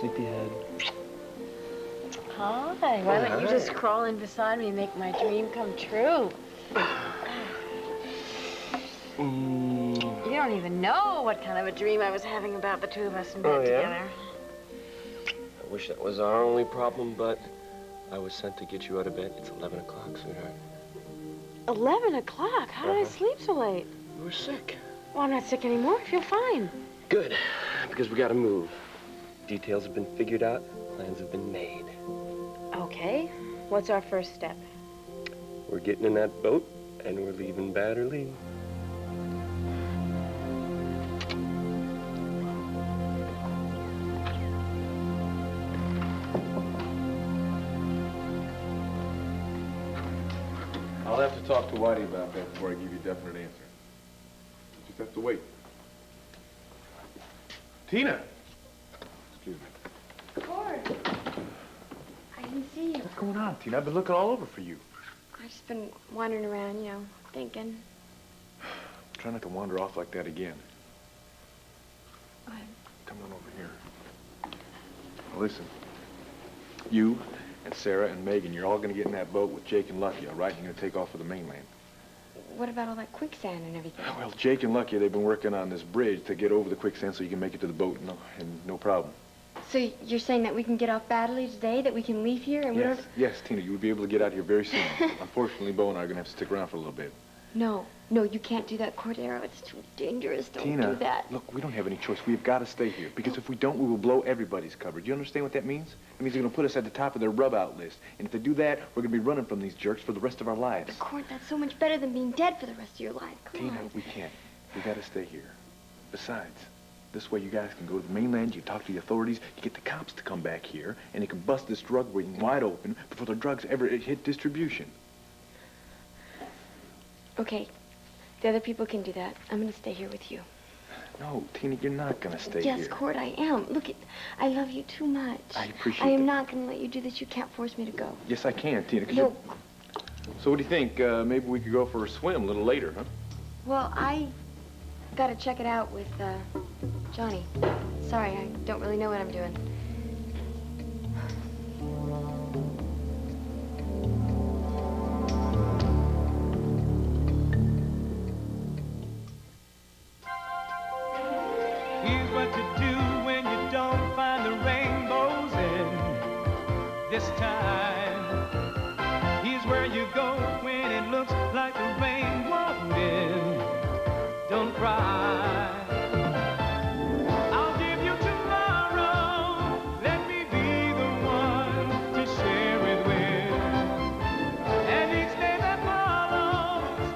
sleepyhead. Hi. Why don't you just crawl in beside me and make my dream come true? You don't even know what kind of a dream I was having about the two of us in bed together. I wish that was our only problem, but I was sent to get you out of bed. It's 11 o'clock, sweetheart. 11 o'clock? How did I sleep so late? You were sick. Well, I'm not sick anymore. I feel fine. Good, because we gotta move. Details have been figured out. Plans have been made. Okay. What's our first step? We're getting in that boat, and we're leaving Batterley. I'll have to talk to Whitey about that before I give you a definite answer. Just have to wait. Tina! Excuse me. Cord. I didn't see you. What's going on, Tina? I've been looking all over for you. I've just been wandering around, you know, thinking. Try not to wander off like that again. What? Come on over here. Now listen. You and Sarah and Megan, you're all going to get in that boat with Jake and Lucky, all right? You're going to take off for the mainland. What about all that quicksand and everything? Well, Jake and Lucky, they've been working on this bridge to get over the quicksand so you can make it to the boat and no problem. So you're saying that we can get off Batterley today, that we can leave here and whatever? Yes, Tina, you would be able to get out here very soon. Unfortunately, Bo and I are going to have to stick around for a little bit. No, you can't do that, Cordero. It's too dangerous. Don't Tina, do that. Look, we don't have any choice. We've got to stay here. Because if we don't, we will blow everybody's cover. Do you understand what that means? It means they're going to put us at the top of their rub-out list. And if they do that, we're going to be running from these jerks for the rest of our lives. Cord, that's so much better than being dead for the rest of your life. Come Tina, on. we can't. We got to stay here. Besides, this way you guys can go to the mainland, you talk to the authorities, you get the cops to come back here, and they can bust this drug ring wide open before the drugs ever hit distribution. Okay. The other people can do that. I'm going to stay here with you. No, Tina, you're not going to stay here. Yes, Cord, I am. Look, I love you too much. I appreciate I am that. not going to let you do this. You can't force me to go. Yes, I can, Tina. No. So what do you think? Maybe we could go for a swim a little later, huh? Well, I got to check it out with Johnny. Sorry, I don't really know what I'm doing. Here's what to do when you don't find the rainbows in this time. Here's where you go when it looks like the rain won't end. Don't cry. I'll give you tomorrow. Let me be the one to share it with. And each day that follows,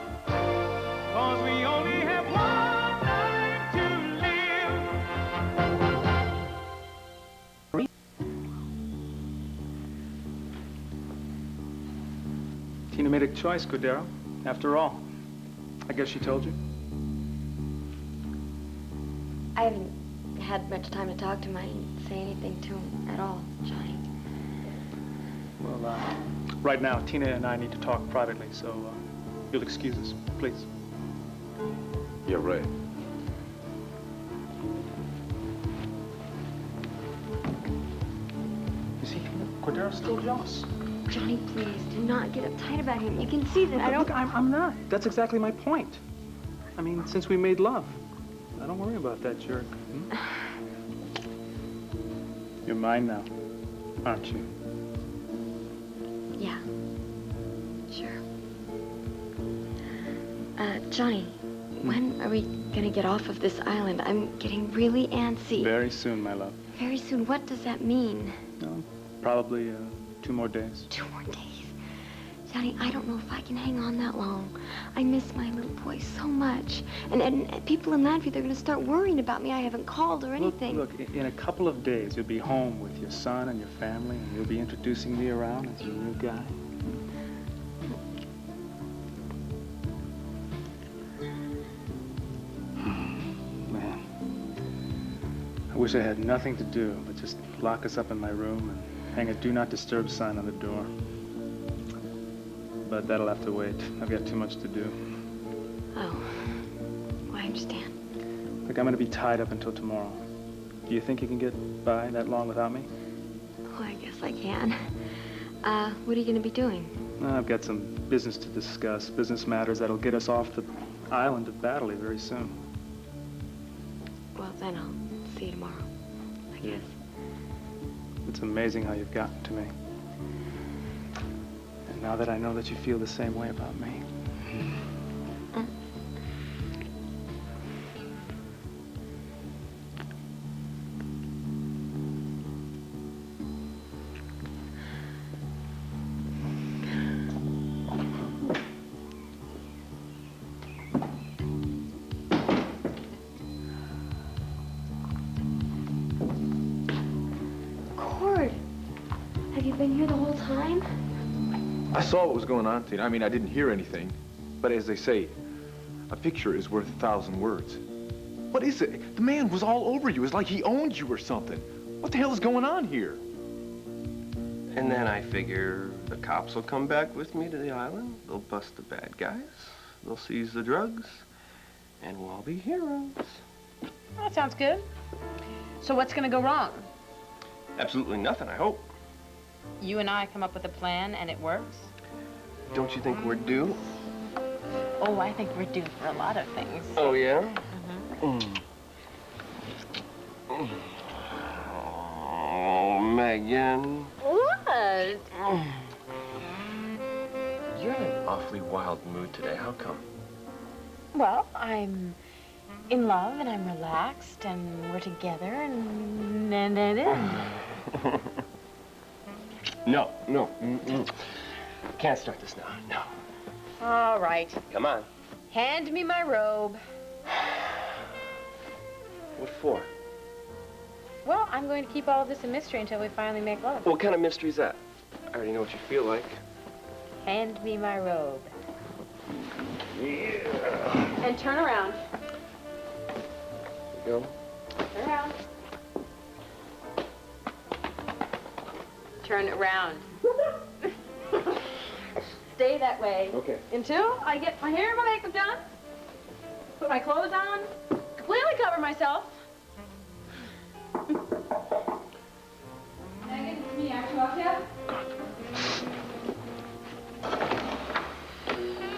'cause we only have one night to live. Tina made a choice, Cordero. After all, I guess she told you. I haven't had much time to talk to him. I didn't say anything to him at all, Johnny. Well, right now, Tina and I need to talk privately, so you'll excuse us, please. Yeah, right. You see, Cordero's still jealous. Johnny, please, do not get uptight about him. You can see that I don't... Look, I'm not. That's exactly my point. I mean, since we made love. I don't worry about that jerk. You're mine now, aren't you? Yeah. Sure. Johnny, when are we gonna get off of this island? I'm getting really antsy. Very soon, my love. Very soon. What does that mean? No, probably 2 more days. 2 more days. Johnny, I don't know if I can hang on that long. I miss my little boy so much. And people in Landview, they're going to start worrying about me. I haven't called or anything. Look, in a couple of days, you'll be home with your son and your family, and you'll be introducing me around as your new guy. Man, I wish I had nothing to do but just lock us up in my room and hang a do not disturb sign on the door. But that'll have to wait. I've got too much to do. Oh, I understand. Look, I'm going to be tied up until tomorrow. Do you think you can get by that long without me? Oh, I guess I can. What are you going to be doing? I've got some business to discuss, business matters that'll get us off the island of Battley very soon. Well, then I'll see you tomorrow, I guess. It's amazing how you've gotten to me. And now that I know that you feel the same way about me. Have you been here the whole time? I saw what was going on, Tina. I mean, I didn't hear anything. But as they say, a picture is worth 1,000 words. What is it? The man was all over you. It's like he owned you or something. What the hell is going on here? And then I figure the cops will come back with me to the island. They'll bust the bad guys. They'll seize the drugs. And we'll all be heroes. Well, that sounds good. So what's gonna go wrong? Absolutely nothing, I hope. You and I come up with a plan and it works? Don't you think we're due? Oh, I think we're due for a lot of things. Oh, yeah? Mm-hmm. Oh, Megan. What? You're in an awfully wild mood today. How come? Well, I'm in love and I'm relaxed and we're together and No. Can't start this now. No. All right. Come on. Hand me my robe. What for? Well, I'm going to keep all of this a mystery until we finally make love. What kind of mystery is that? I already know what you feel like. Hand me my robe. Yeah. And turn around. There you go. Turn around. Turn around. Stay that way. Okay. Until I get my hair and my makeup done, put my clothes on, completely cover myself. Megan, it's me. Aren't you up yet?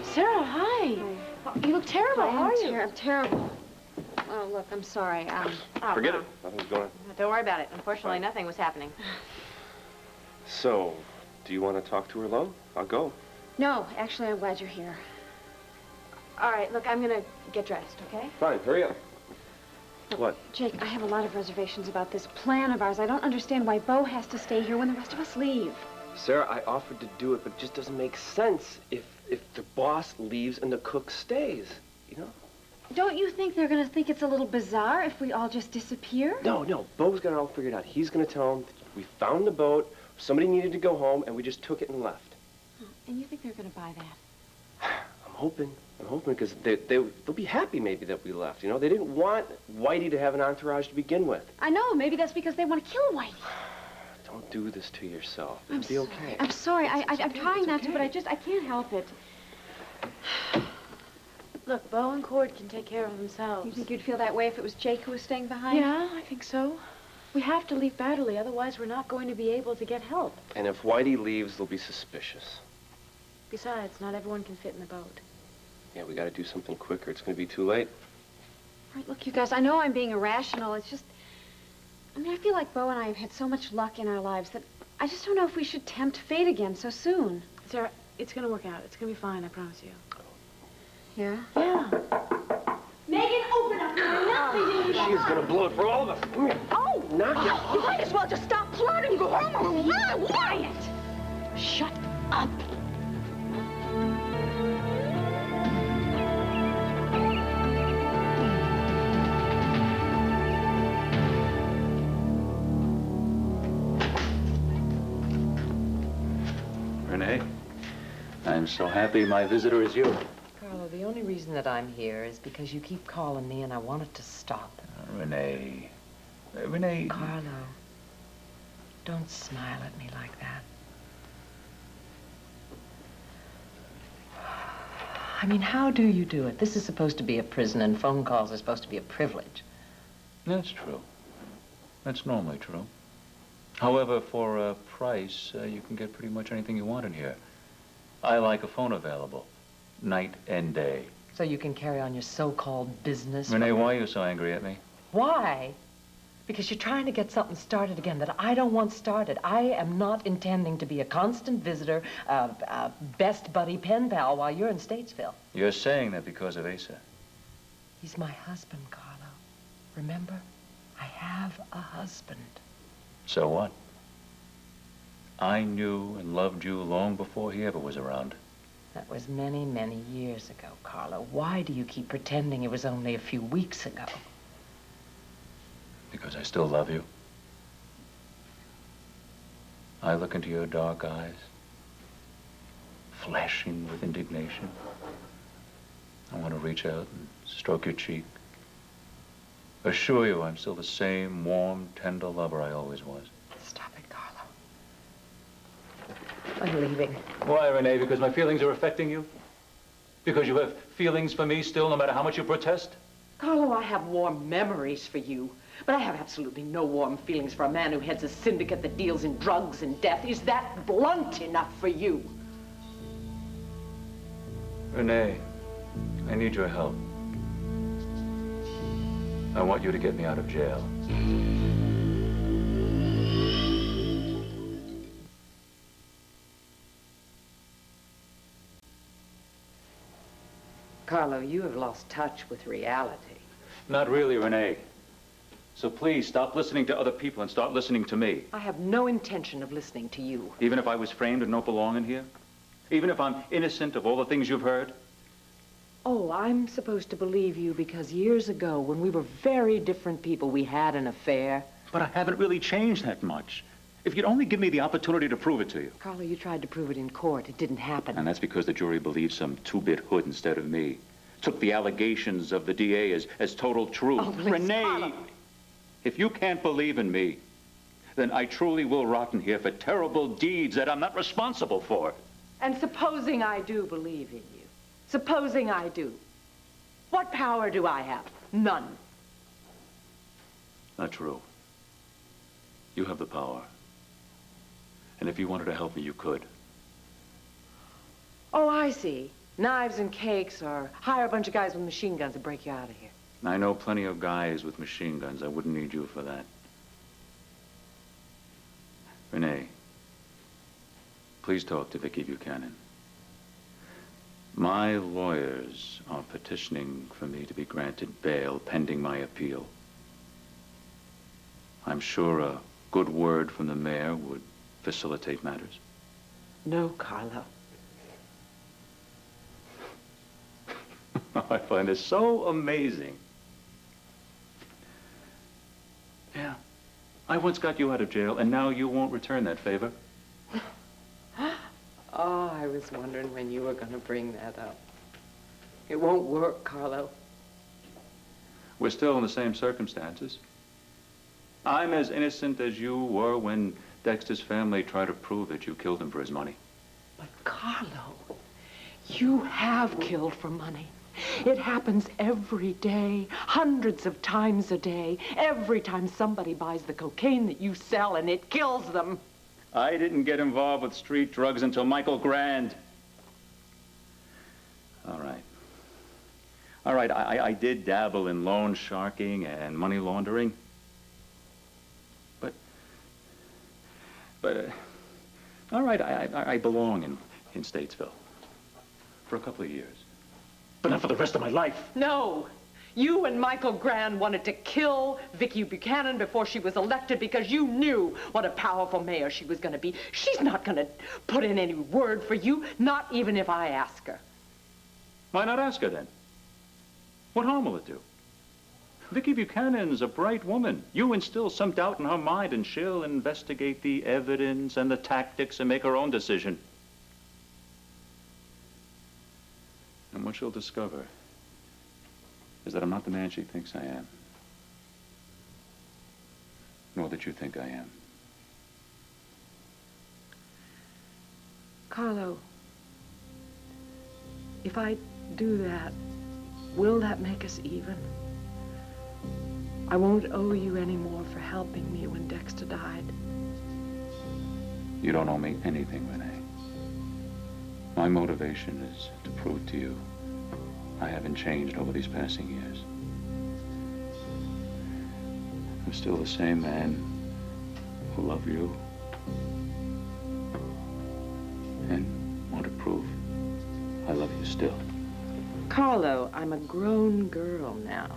Sarah, hi. Oh, you look terrible. How are you? I'm terrible. Oh, look, I'm sorry. Forget it. Nothing's going on. Don't worry about it. Unfortunately, nothing was happening. So, do you want to talk to her alone? I'll go. No, actually, I'm glad you're here. All right, look, I'm gonna get dressed, okay? Fine, hurry up. What? Jake, I have a lot of reservations about this plan of ours. I don't understand why Bo has to stay here when the rest of us leave. Sarah, I offered to do it, but it just doesn't make sense if the boss leaves and the cook stays, you know? Don't you think they're gonna think it's a little bizarre if we all just disappear? No, Bo's got it all figured out. He's gonna tell them we found the boat, somebody needed to go home, and we just took it and left. And you think they're gonna buy that? I'm hoping, because they'll be happy maybe that we left, you know? They didn't want Whitey to have an entourage to begin with. I know, maybe that's because they want to kill Whitey. Don't do this to yourself. I'm It'll be okay. I'm sorry. I'm trying not to, but I can't help it. Look, Bo and Cord can take care of themselves. You think you'd feel that way if it was Jake who was staying behind? Yeah, I think so. We have to leave Batterley, otherwise we're not going to be able to get help. And if Whitey leaves, they'll be suspicious. Besides, not everyone can fit in the boat. Yeah, we gotta do something quicker. It's gonna be too late. All right, look, you guys, I know I'm being irrational. It's just, I mean, I feel like Bo and I have had so much luck in our lives that I just don't know if we should tempt fate again so soon. Sarah, it's gonna work out. It's gonna be fine, I promise you. Yeah? Yeah. Megan, open up. She's gonna blow it for all of us. Come here. Oh! Knock it. You might as well just stop plotting and go home. Quiet! Shut up. Renee, I'm so happy my visitor is you. Carlo, the only reason that I'm here is because you keep calling me and I want it to stop. Renee. Renee. Carlo, don't smile at me like that. I mean, how do you do it? This is supposed to be a prison and phone calls are supposed to be a privilege. That's true. That's normally true. However, for a price, you can get pretty much anything you want in here. I like a phone available, night and day. So you can carry on your so-called business. Renee, why are you so angry at me? Why? Because you're trying to get something started again that I don't want started. I am not intending to be a constant visitor, a best buddy pen pal while you're in Statesville. You're saying that because of Asa. He's my husband, Carlo. Remember? I have a husband. So what? I knew and loved you long before he ever was around. That was many, many years ago, Carlo. Why do you keep pretending it was only a few weeks ago? Because I still love you. I look into your dark eyes, flashing with indignation. I want to reach out and stroke your cheek. Assure you I'm still the same warm, tender lover I always was. Stop it, Carlo. I'm leaving. Why, Renee? Because my feelings are affecting you? Because you have feelings for me still, no matter how much you protest? Carlo, I have warm memories for you, but I have absolutely no warm feelings for a man who heads a syndicate that deals in drugs and death. Is that blunt enough for you? Renee, I need your help. I want you to get me out of jail. Carlo, you have lost touch with reality. Not really, Renee. So please stop listening to other people and start listening to me. I have no intention of listening to you. Even if I was framed and don't belong in here? Even if I'm innocent of all the things you've heard? Oh, I'm supposed to believe you because years ago, when we were very different people, we had an affair. But I haven't really changed that much. If you'd only give me the opportunity to prove it to you. Carlo, you tried to prove it in court. It didn't happen. And that's because the jury believed some two-bit hood instead of me. Took the allegations of the DA as total truth. Oh, please, Renee, Carlo. if you can't believe in me, then I truly will rot in here for terrible deeds that I'm not responsible for. And supposing I do believe in you, supposing I do, what power do I have? None. Not true. You have the power. And if you wanted to help me, you could. Oh, I see. Knives and cakes, or hire a bunch of guys with machine guns to break you out of here. I know plenty of guys with machine guns. I wouldn't need you for that. Renee, please talk to Viki Buchanan. My lawyers are petitioning for me to be granted bail pending my appeal. I'm sure a good word from the mayor would facilitate matters. No, Carlo. I find this so amazing. Yeah. I once got you out of jail, and now you won't return that favor. Oh, I was wondering when you were going to bring that up. It won't work, Carlo. We're still in the same circumstances. I'm as innocent as you were when Dexter's family tried to prove that you killed him for his money. But, Carlo, you have killed for money. It happens every day, hundreds of times a day, every time somebody buys the cocaine that you sell, and it kills them. I didn't get involved with street drugs until Michael Grand. All right. All right, I did dabble in loan sharking and money laundering. But all right, I belong in Statesville for a couple of years. But not for the rest of my life. No. You and Michael Grand wanted to kill Viki Buchanan before she was elected because you knew what a powerful mayor she was going to be. She's not going to put in any word for you, not even if I ask her. Why not ask her then? What harm will it do? Viki Buchanan's a bright woman. You instill some doubt in her mind and she'll investigate the evidence and the tactics and make her own decision. And what she'll discover is that I'm not the man she thinks I am. Nor that you think I am. Carlo, if I do that, will that make us even? I won't owe you any more for helping me when Dexter died. You don't owe me anything, Renee. My motivation is to prove to you I haven't changed over these passing years. I'm still the same man who loved you and want to prove I love you still. Carlo, I'm a grown girl now.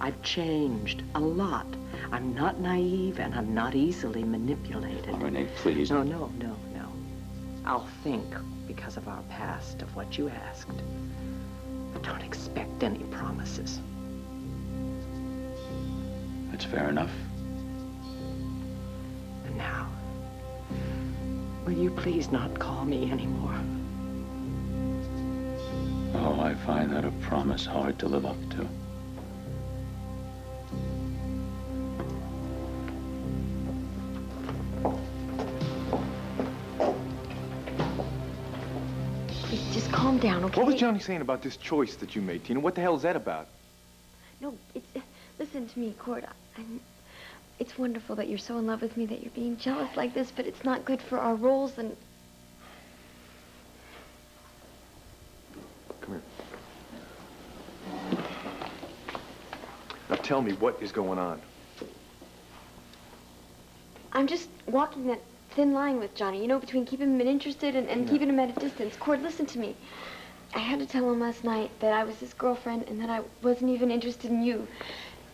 I've changed a lot. I'm not naive and I'm not easily manipulated. Oh, Renee, please. No. I'll think, because of our past, of what you asked. But don't expect any promises. That's fair enough. And now, will you please not call me anymore? Oh, I find that a promise hard to live up to. Just calm down, okay? What was Johnny saying about this choice that you made, Tina? What the hell is that about? No, it's... listen to me, Cord. It's wonderful that you're so in love with me, that you're being jealous like this, but it's not good for our roles, and... Come here. Now tell me, what is going on? I'm just walking that thin line with Johnny, you know, between keeping him interested and keeping him at a distance. Cord, listen to me. I had to tell him last night that I was his girlfriend and that I wasn't even interested in you.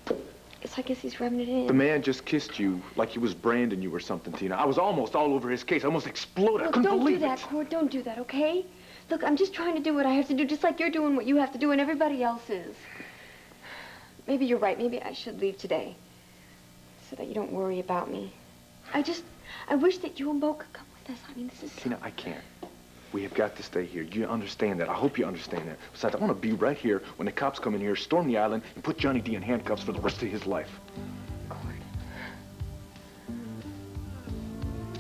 So I guess he's rubbing it in. The man just kissed you like he was branding you or something, Tina. I was almost all over his case. I almost exploded. I couldn't believe it. Don't do that, Cord. Don't do that, okay? Look, I'm just trying to do what I have to do, just like you're doing what you have to do and everybody else is. Maybe you're right. Maybe I should leave today so that you don't worry about me. I wish that you and Bo could come with us. I mean, this is Tina, I can't. We have got to stay here. You understand that. I hope you understand that. Besides, I want to be right here when the cops come in here, storm the island, and put Johnny D in handcuffs for the rest of his life. Cord.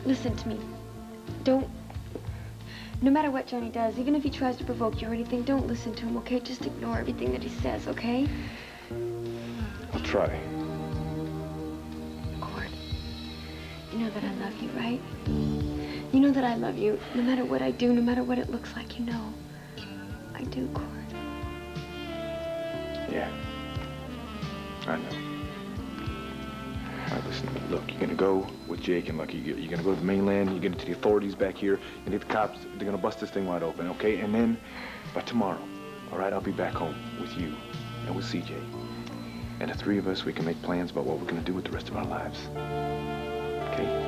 Listen to me. Don't... No matter what Johnny does, even if he tries to provoke you or anything, don't listen to him, okay? Just ignore everything that he says, okay? I'll try. Cord, you know that I love you, right? You know that I love you, no matter what I do, no matter what it looks like, you know. I do, Cord. Yeah. I know. All right, listen, look, you're gonna go with Jake and Lucky. You're gonna go to the mainland, you're gonna to the authorities back here, and the cops, they're gonna bust this thing wide open, okay? And then, by tomorrow, all right, I'll be back home with you and with CJ. And the three of us, we can make plans about what we're gonna do with the rest of our lives. Okay?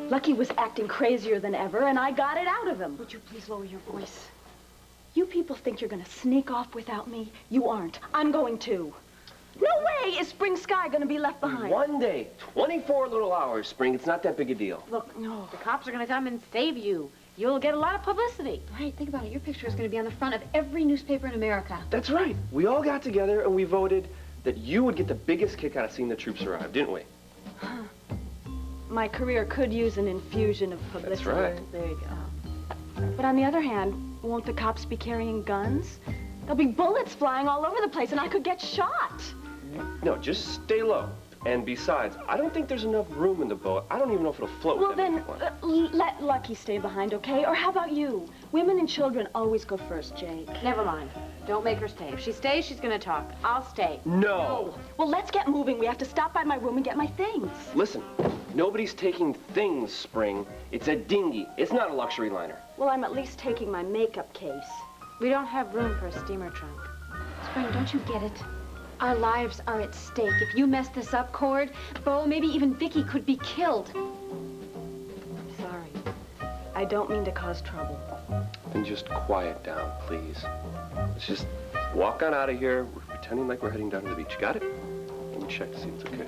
Lucky was acting crazier than ever, and I got it out of him. Would you please lower your voice? You people think you're gonna sneak off without me? You aren't. I'm going too. No way is Spring Sky gonna be left behind. One day, 24 little hours, Spring. It's not that big a deal. Look, no. The cops are going to come and save you. You'll get a lot of publicity. Right, think about it. Your picture is going to be on the front of every newspaper in America. That's right. We all got together and we voted that you would get the biggest kick out of seeing the troops arrive, didn't we? My career could use an infusion of publicity. That's right. There you go. But on the other hand, won't the cops be carrying guns? There'll be bullets flying all over the place, and I could get shot. No, just stay low. And besides, I don't think there's enough room in the boat. I don't even know if it'll float. Well, then, let Lucky stay behind, okay? Or how about you? Women and children always go first, Jake. Never mind. Don't make her stay. If she stays, she's going to talk. I'll stay. No. Well, let's get moving. We have to stop by my room and get my things. Listen, nobody's taking things, Spring. It's a dinghy. It's not a luxury liner. Well, I'm at least taking my makeup case. We don't have room for a steamer trunk. Spring, don't you get it? Our lives are at stake. If you mess this up, Cord, Bo, maybe even Viki could be killed. Sorry. I don't mean to cause trouble. Then just quiet down, please. Let's just walk on out of here. We're pretending like we're heading down to the beach. Got it? Let me check to see it's okay.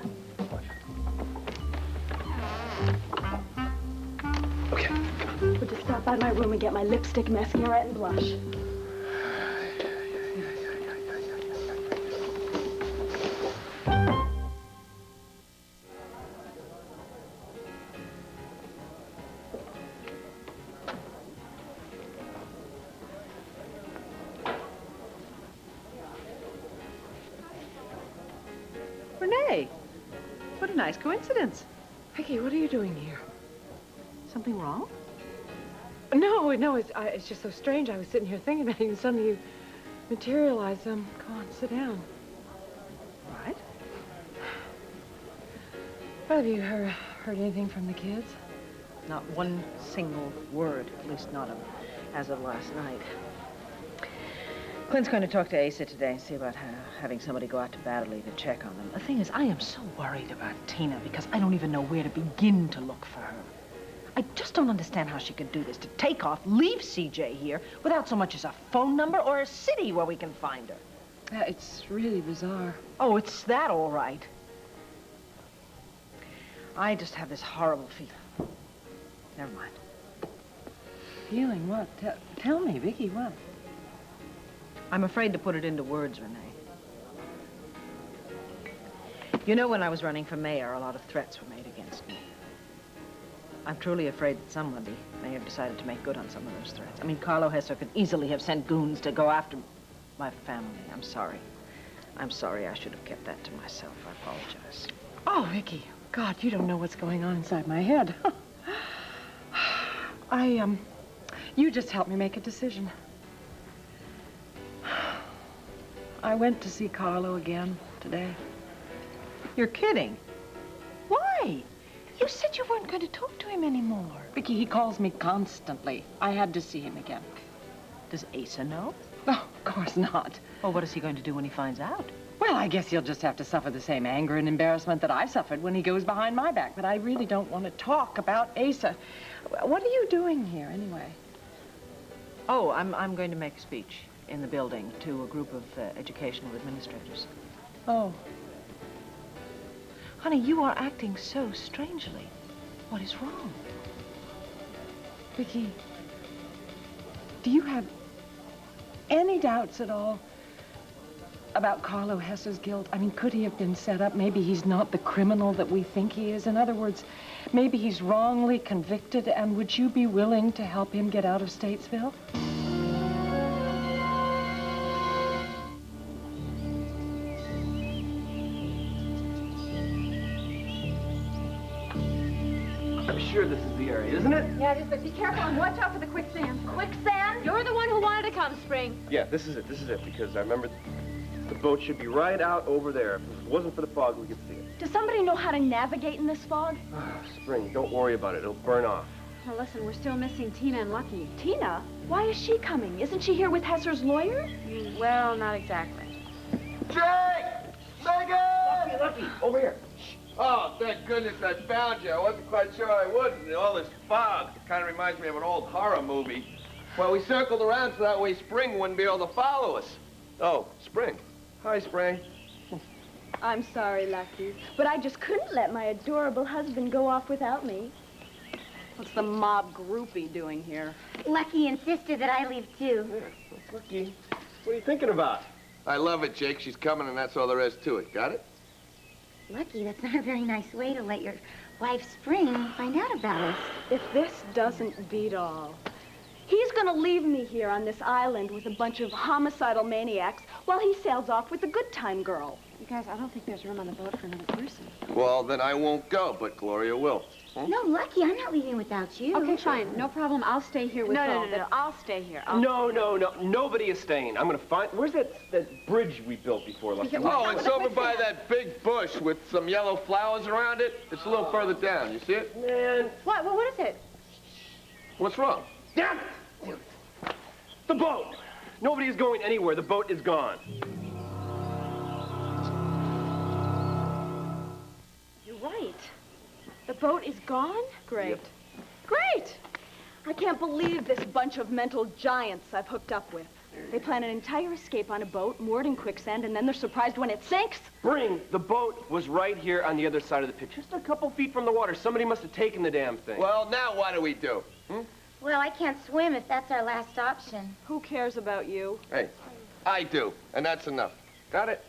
Okay, come on. We'll just stop by my room and get my lipstick, mascara, and blush. nice coincidence. Viki, what are you doing here? Something wrong? No, it's just so strange. I was sitting here thinking about you, and suddenly you materialized. Go on, sit down. Right. Well, have you heard anything from the kids? Not one single word, at least not as of last night. Clint's going to talk to Asa today and see about having somebody go out to Batterley to check on them. The thing is, I am so worried about Tina because I don't even know where to begin to look for her. I just don't understand how she could do this, to take off, leave CJ here, without so much as a phone number or a city where we can find her. It's really bizarre. Oh, it's that all right. I just have this horrible feeling. Never mind. Feeling what? Tell me, Viki, what? I'm afraid to put it into words, Renee. You know, when I was running for mayor, a lot of threats were made against me. I'm truly afraid that somebody may have decided to make good on some of those threats. I mean, Carlo Hesser could easily have sent goons to go after my family. I'm sorry. I'm sorry. I should have kept that to myself. I apologize. Oh, Viki, God, you don't know what's going on inside my head. You just helped me make a decision. I went to see Carlo again today. You're kidding. Why? You said you weren't going to talk to him anymore. Viki, he calls me constantly. I had to see him again. Does Asa know? Oh, of course not. Well, what is he going to do when he finds out? Well, I guess he'll just have to suffer the same anger and embarrassment that I suffered when he goes behind my back. But I really don't want to talk about Asa. What are you doing here, anyway? Oh, I'm going to make a speech in the building to a group of educational administrators. Oh. Honey, you are acting so strangely. What is wrong? Viki, do you have any doubts at all about Carlo Hesser's guilt? I mean, could he have been set up? Maybe he's not the criminal that we think he is. In other words, maybe he's wrongly convicted, and would you be willing to help him get out of Statesville? I'm sure this is the area, isn't it? Yeah, just be careful and watch out for the quicksand. Quicksand? You're the one who wanted to come, Spring. Yeah, this is it, because I remember the boat should be right out over there. If it wasn't for the fog, we could see it. Does somebody know how to navigate in this fog? Spring, don't worry about it. It'll burn off. Well, listen, we're still missing Tina and Lucky. Tina? Why is she coming? Isn't she here with Hesser's lawyer? Well, not exactly. Jake! Megan! Lucky, over here. Oh, thank goodness I found you. I wasn't quite sure I would. And all this fog, it kind of reminds me of an old horror movie. Well, we circled around so that way Spring wouldn't be able to follow us. Oh, Spring. Hi, Spring. I'm sorry, Lucky, but I just couldn't let my adorable husband go off without me. What's the mob groupie doing here? Lucky insisted that I leave, too. Yeah, Lucky, what are you thinking about? I love it, Jake. She's coming, and that's all there is to it. Got it? Lucky, that's not a very nice way to let your wife, Spring, find out about us. If this doesn't beat all, he's gonna leave me here on this island with a bunch of homicidal maniacs while he sails off with the good time girl. You guys, I don't think there's room on the boat for another person. Well, then I won't go, but Gloria will. No, Lucky, I'm not leaving without you. Okay, fine. No problem. I'll stay here with No. I'll stay here. No. Nobody is staying. I'm gonna find... Where's that bridge we built before, Lucky? Oh, it's over by that big bush with some yellow flowers around it. It's a little further down. You see it? Man. What is it? What's wrong? Damn it! The boat! Nobody is going anywhere. The boat is gone. You're right. The boat is gone? Great. Yep. Great! I can't believe this bunch of mental giants I've hooked up with. They plan an entire escape on a boat, moored in quicksand, and then they're surprised when it sinks. Spring, the boat was right here on the other side of the pit, just a couple feet from the water. Somebody must have taken the damn thing. Well, now what do we do? Well, I can't swim if that's our last option. Who cares about you? Hey, I do, and that's enough. Got it?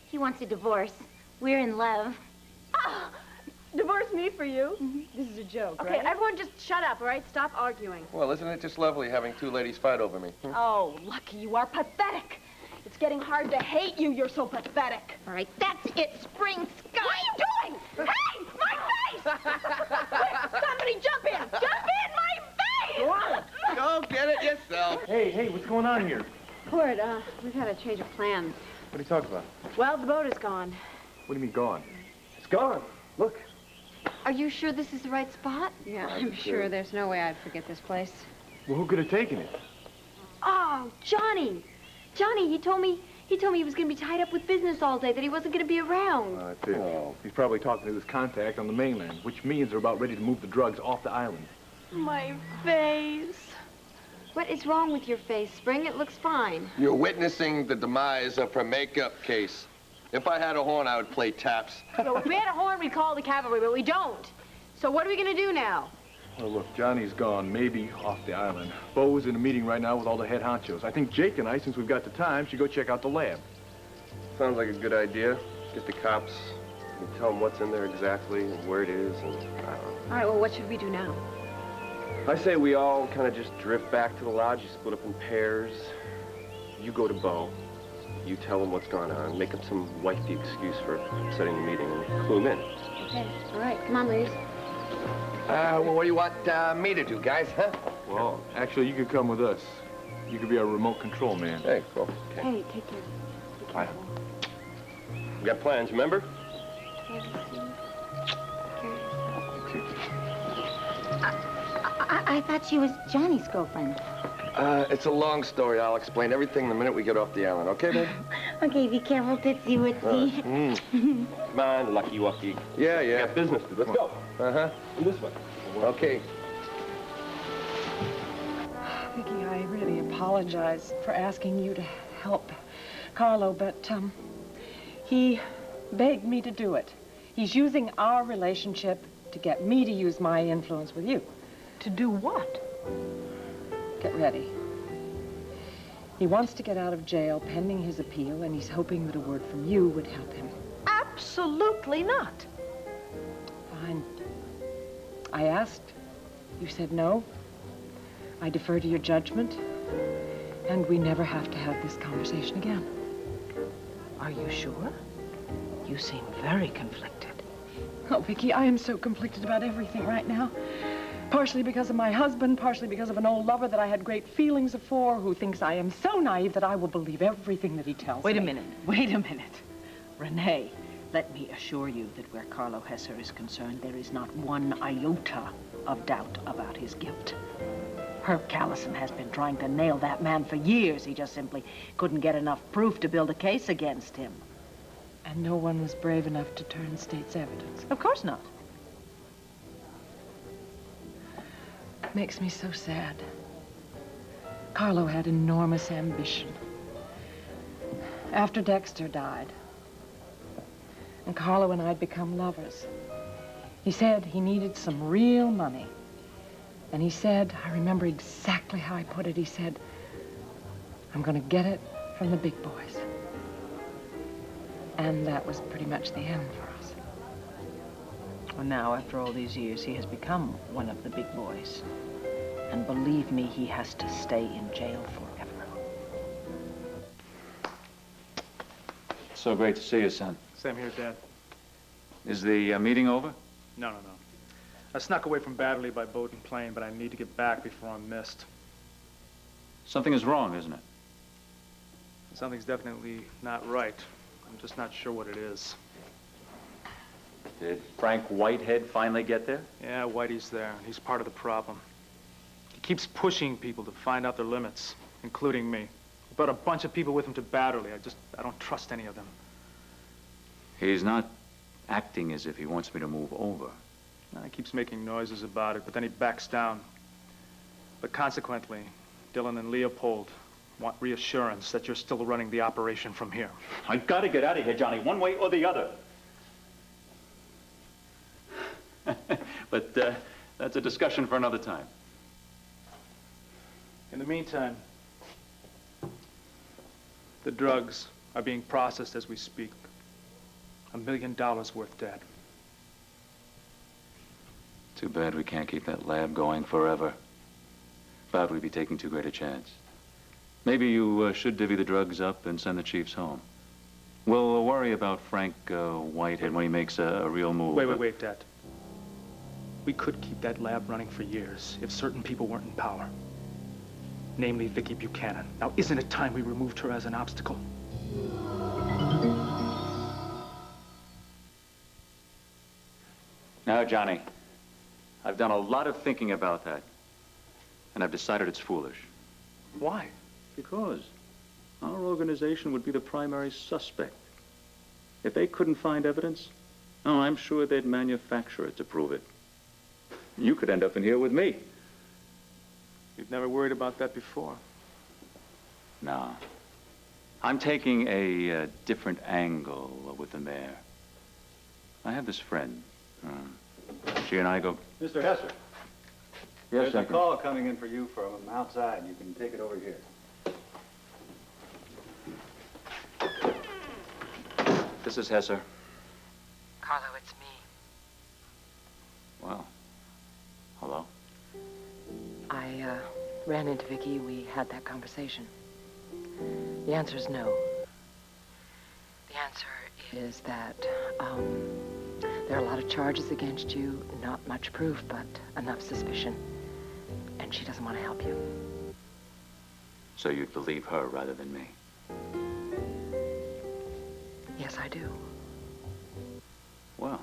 He wants a divorce. We're in love. Ah! Divorce me for you? This is a joke, Okay, right? everyone just shut up, all right? Stop arguing. Well, isn't it just lovely having two ladies fight over me? Oh, Lucky, you are pathetic. It's getting hard to hate you. You're so pathetic. All right, that's it, Spring Sky. What are you doing? Hey, my face! Somebody jump in! Jump in, my face! Go on. Go get it yourself. Hey, what's going on here? Cord, we've had a change of plans. What are you talking about? Well, the boat is gone. What do you mean gone? It's gone. Look. Are you sure this is the right spot? Yeah, I'm sure. There's no way I'd forget this place. Well, who could have taken it? Oh, Johnny! Johnny, he told me he was going to be tied up with business all day, that he wasn't going to be around. That's it. He's probably talking to his contact on the mainland, which means they're about ready to move the drugs off the island. My face. What is wrong with your face, Spring? It looks fine. You're witnessing the demise of her makeup case. If I had a horn, I would play taps. So if we had a horn, we'd call the cavalry, but we don't. So what are we going to do now? Well, look, Johnny's gone, maybe off the island. Bo's in a meeting right now with all the head honchos. I think Jake and I, since we've got the time, should go check out the lab. Sounds like a good idea. Get the cops and tell them what's in there exactly and where it is, and I don't know. All right, well, what should we do now? I say we all kind of just drift back to the lodge. You split up in pairs. You go to Bo. You tell him what's going on. Make up some wifey excuse for setting the meeting and clue him in. Okay, all right, come on, ladies. Well, what do you want me to do, guys, huh? Well, actually, you could come with us. You could be our remote control man. Hey, cool. Okay. Hey, take care. Be Bye. careful. We got plans, remember? I thought she was Johnny's girlfriend. It's a long story. I'll explain everything the minute we get off the island. Okay, babe? Okay, be careful, Tootsie Wootsie. Come on, Lucky Wucky. Yeah. We got business to do. Let's go. Uh-huh. This way. Okay. Vicky, I really apologize for asking you to help Carlo, but he begged me to do it. He's using our relationship to get me to use my influence with you. To do what? Get ready. He wants to get out of jail pending his appeal, and he's hoping that a word from you would help him. Absolutely not. Fine. I asked. You said no. I defer to your judgment, and we never have to have this conversation again. Are you sure? You seem very conflicted. Oh, Vicky, I am so conflicted about everything right now. Partially because of my husband, partially because of an old lover that I had great feelings for, who thinks I am so naive that I will believe everything that he tells me. Wait a minute. Renee, let me assure you that where Carlo Hesser is concerned, there is not one iota of doubt about his guilt. Herb Callison has been trying to nail that man for years. He just simply couldn't get enough proof to build a case against him. And no one was brave enough to turn state's evidence. Of course not. It makes me so sad. Carlo had enormous ambition. After Dexter died, and Carlo and I'd become lovers, he said he needed some real money. And he said, I remember exactly how he put it, he said, I'm gonna get it from the big boys. And that was pretty much the end for us. Well, now, after all these years, he has become one of the big boys. And believe me, he has to stay in jail forever. So great to see you, son. Same here, Dad. Is the meeting over? No. I snuck away from Batterley by boat and plane, but I need to get back before I'm missed. Something is wrong, isn't it? Something's definitely not right. I'm just not sure what it is. Did Frank Whitehead finally get there? Yeah, Whitey's there. He's part of the problem. He keeps pushing people to find out their limits, including me. He brought a bunch of people with him to Batterley. I don't trust any of them. He's not acting as if he wants me to move over. He keeps making noises about it, but then he backs down. But consequently, Dylan and Leopold want reassurance that you're still running the operation from here. I've got to get out of here, Johnny, one way or the other. But that's a discussion for another time. In the meantime, the drugs are being processed as we speak. $1 million worth, Dad. Too bad we can't keep that lab going forever. But we'd be taking too great a chance. Maybe you should divvy the drugs up and send the chiefs home. We'll worry about Frank Whitehead when he makes a real move. Wait, Dad. We could keep that lab running for years if certain people weren't in power. Namely, Viki Buchanan. Now, isn't it time we removed her as an obstacle? Now, Johnny, I've done a lot of thinking about that, and I've decided it's foolish. Why? Because our organization would be the primary suspect. If they couldn't find evidence, oh, I'm sure they'd manufacture it to prove it. You could end up in here with me. You've never worried about that before. No. I'm taking a different angle with the mayor. I have this friend. She and I go... Mr. Hesser. Yes, There's a call coming in for you from outside. You can take it over here. This is Hesser. Carlo, it's me. Well, hello? I ran into Viki. We had that conversation. The answer is no. The answer is that there are a lot of charges against you, not much proof, but enough suspicion. And she doesn't want to help you. So you'd believe her rather than me? Yes, I do. Well,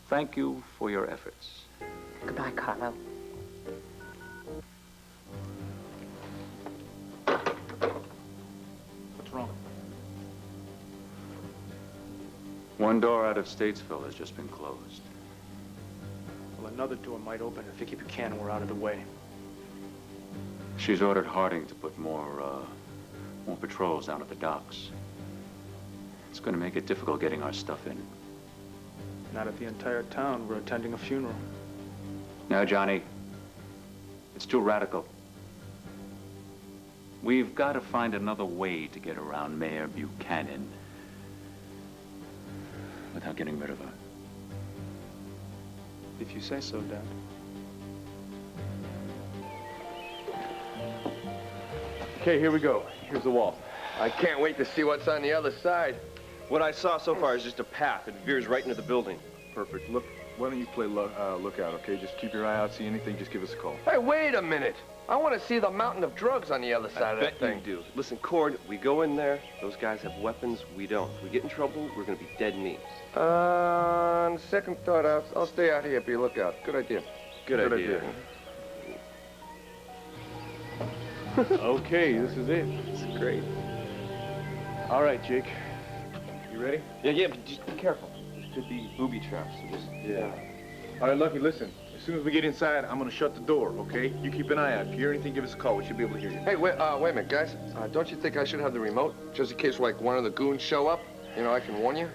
thank you for your efforts. Goodbye, Carlo. What's wrong? One door out of Statesville has just been closed. Well, another door might open if Viki Buchanan were out of the way. She's ordered Harding to put more patrols down at the docks. It's going to make it difficult getting our stuff in. Not if the entire town were attending a funeral. Now, Johnny, it's too radical. We've got to find another way to get around Mayor Buchanan without getting rid of her. If you say so, Dad. Okay, here we go. Here's the wall. I can't wait to see what's on the other side. What I saw so far is just a path. It veers right into the building. Perfect. Look, why don't you play lookout, okay? Just keep your eye out. See anything, just give us a call. Hey, wait a minute. I want to see the mountain of drugs on the other side of that thing. I bet you do. Listen, Cord, we go in there. Those guys have weapons. We don't. If we get in trouble, we're going to be dead meat. On second thought, I'll stay out here. Be a lookout. Good idea. Good idea. Okay, this is it. It's great. All right, Jake. You ready? Yeah, but just be careful. Could be booby traps. So just, yeah. All right, Lucky, listen. As soon as we get inside, I'm going to shut the door, okay? You keep an eye out. If you hear anything, give us a call. We should be able to hear you. Hey, wait a minute, guys. Don't you think I should have the remote? Just in case, like, one of the goons show up? You know, I can warn you.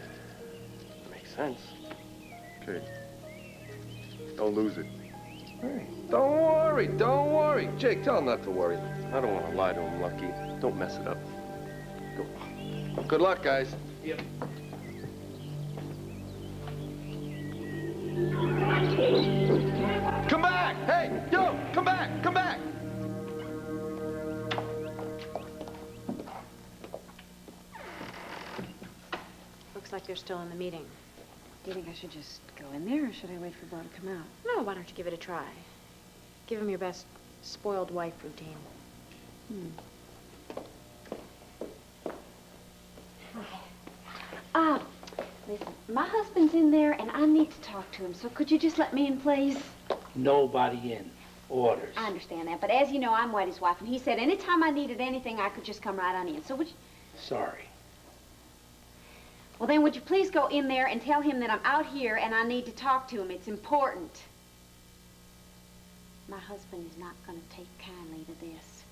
Makes sense. Okay. Don't lose it. Hey, don't worry. Jake, tell him not to worry. I don't want to lie to him, Lucky. Don't mess it up. Go. Good luck, guys. Yep. Come back! Hey, yo, come back! Come back! Looks like they're still in the meeting. Do you think I should just go in there, or should I wait for Bo to come out? No, why don't you give it a try? Give him your best spoiled wife routine. Listen, my husband's in there, and I need to talk to him, so could you just let me in, please? Nobody in. Orders. I understand that, but as you know, I'm Whitey's wife, and he said anytime I needed anything, I could just come right on in. So would you... Sorry. Well, then, would you please go in there and tell him that I'm out here and I need to talk to him. It's important. My husband is not going to take kindly to this.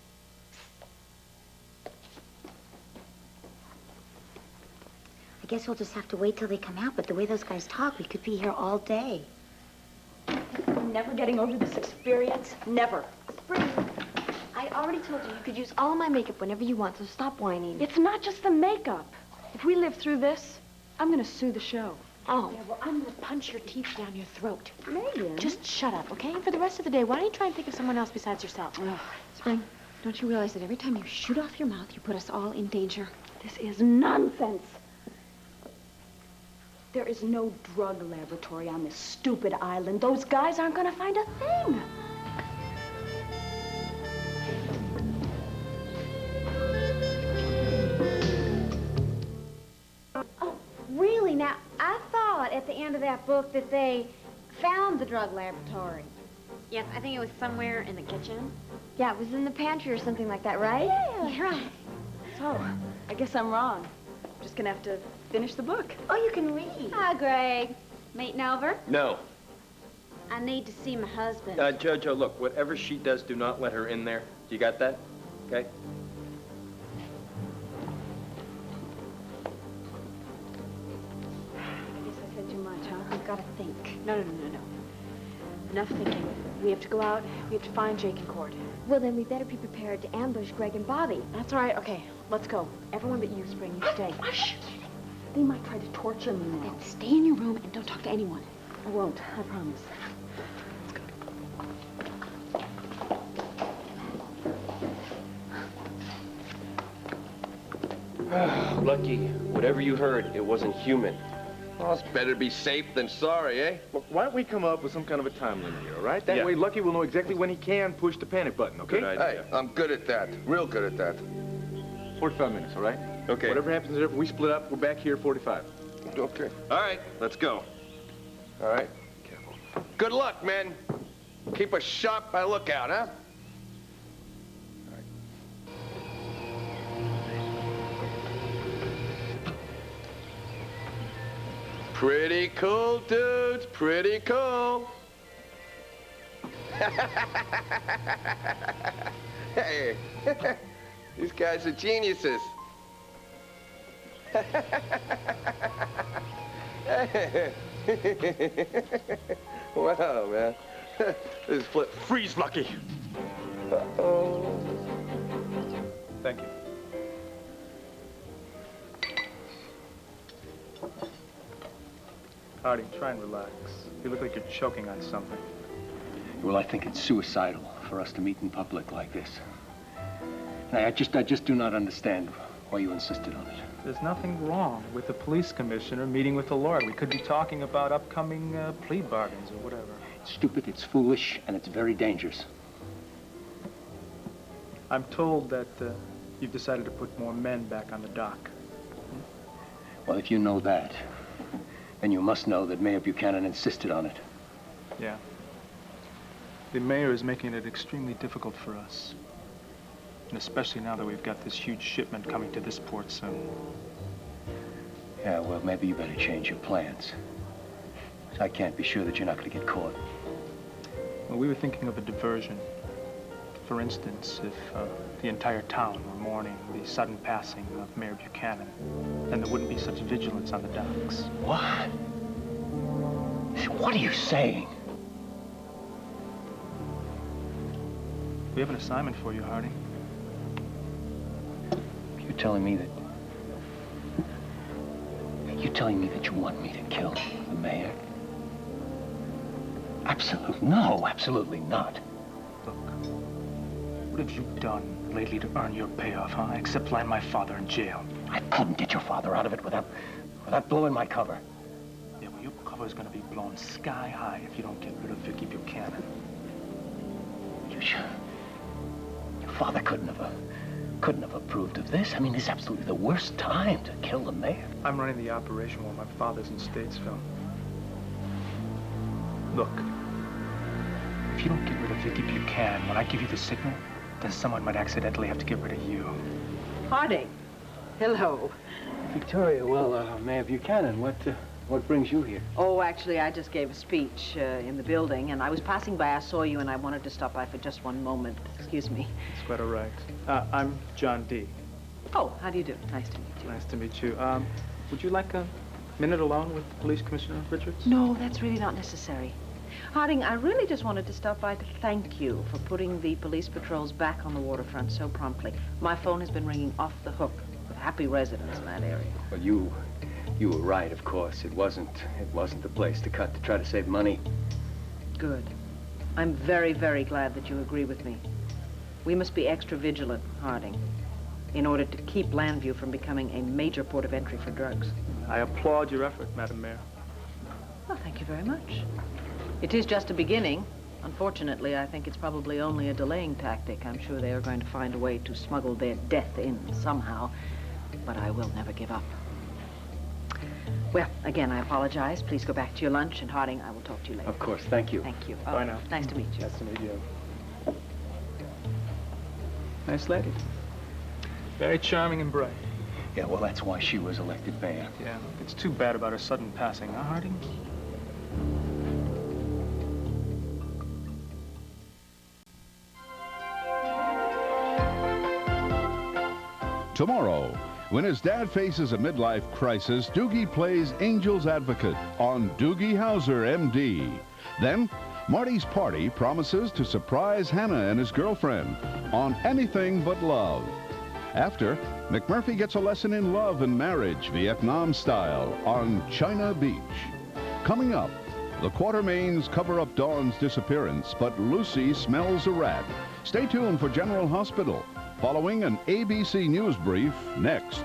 I guess we'll just have to wait till they come out, but the way those guys talk, we could be here all day. I'm never getting over this experience. Never. Spring, I already told you you could use all my makeup whenever you want, so stop whining. It's not just the makeup. If we live through this, I'm gonna sue the show. Oh. Yeah, well, I'm gonna punch your teeth down your throat. Megan. Just shut up, okay? And for the rest of the day, why don't you try and think of someone else besides yourself? Spring, don't you realize that every time you shoot off your mouth, you put us all in danger? This is nonsense. There is no drug laboratory on this stupid island. Those guys aren't gonna find a thing. Oh, really? Now, I thought at the end of that book that they found the drug laboratory. Yes, I think it was somewhere in the kitchen. Yeah, it was in the pantry or something like that, right? Yeah. Right. So, I guess I'm wrong. I'm just gonna have to finish the book. Oh, you can read. Hi, Greg. Meeting over? No. I need to see my husband. Jojo, look, whatever she does, do not let her in there. You got that? Okay? I guess I said too much, huh? I've got to think. No. Enough thinking. We have to go out. We have to find Jake and Cord. Well, then we better be prepared to ambush Greg and Bobby. That's all right. Okay, let's go. Everyone but you, Spring. You stay. Hush. They might try to torture me now. Then stay in your room and don't talk to anyone. I won't. I promise. Lucky, whatever you heard, it wasn't human. Well, it's better to be safe than sorry, eh? Look, why don't we come up with some kind of a time limit here, all right? That way Lucky will know exactly when he can push the panic button, okay? Good idea. Hey, I'm good at that. Real good at that. 45 minutes, all right? Okay. Whatever happens, if we split up, we're back here 45. Okay. All right, let's go. All right. Careful. Good luck, men. Keep a sharp lookout, huh? Pretty cool, dudes. Pretty cool. Hey, these guys are geniuses. Wow, man. This is flip. Freeze, Lucky. Uh-oh. Thank you. Harding, try and relax. You look like you're choking on something. Well, I think it's suicidal for us to meet in public like this. And I just do not understand why you insisted on it. There's nothing wrong with the police commissioner meeting with the lawyer. We could be talking about upcoming plea bargains or whatever. It's stupid, it's foolish, and it's very dangerous. I'm told that you've decided to put more men back on the dock. Well, if you know that, then you must know that Mayor Buchanan insisted on it. Yeah. The mayor is making it extremely difficult for us. And especially now that we've got this huge shipment coming to this port soon. Yeah, well, maybe you better change your plans. I can't be sure that you're not going to get caught. Well, we were thinking of a diversion. For instance, if the entire town were mourning the sudden passing of Mayor Buchanan, then there wouldn't be such vigilance on the docks. What? What are you saying? We have an assignment for you, Harding. You're telling me that you want me to kill the mayor? Absolutely not. Look, what have you done lately to earn your payoff, huh? Except land my father in jail. I couldn't get your father out of it without blowing my cover. Yeah, well, your cover's gonna be blown sky high if you don't get rid of Viki Buchanan. You sure? Your father couldn't have approved of this. I mean, this is absolutely the worst time to kill the mayor. I'm running the operation while my father's in Statesville. Look, if you don't get rid of Viki Buchanan, when I give you the signal, then someone might accidentally have to get rid of you. Harding, hello. Victoria, well, Mayor Buchanan, what brings you here? Oh, actually, I just gave a speech in the building, and I was passing by, I saw you, and I wanted to stop by for just one moment. Excuse me. It's quite all right. I'm John D. Oh, how do you do? Nice to meet you. Nice to meet you. Would you like a minute alone with Police Commissioner Richards? No, that's really not necessary. Harding, I really just wanted to stop by to thank you for putting the police patrols back on the waterfront so promptly. My phone has been ringing off the hook with happy residents in that area. Well, you were right, of course. It wasn't the place to cut to try to save money. Good. I'm very, very glad that you agree with me. We must be extra vigilant, Harding. in order to keep Landview from becoming a major port of entry for drugs. I applaud your effort, Madam Mayor. Well, thank you very much. It is just a beginning. Unfortunately, I think it's probably only a delaying tactic. I'm sure they are going to find a way to smuggle their death in somehow, but I will never give up. Well, again, I apologize. Please go back to your lunch, and Harding, I will talk to you later. Of course, thank you. Thank you. Bye now. Nice to meet you. Nice to meet you. Nice lady. Very charming and bright. Yeah, well, that's why she was elected mayor. Yeah, it's too bad about her sudden passing, huh, Harding? Tomorrow, when his dad faces a midlife crisis, Doogie plays Angel's Advocate on Doogie Howser, M.D. Then, Marty's party promises to surprise Hannah and his girlfriend on Anything But Love. After, McMurphy gets a lesson in love and marriage, Vietnam style, on China Beach. Coming up, the Quartermains cover up Dawn's disappearance, but Lucy smells a rat. Stay tuned for General Hospital, following an ABC News brief next.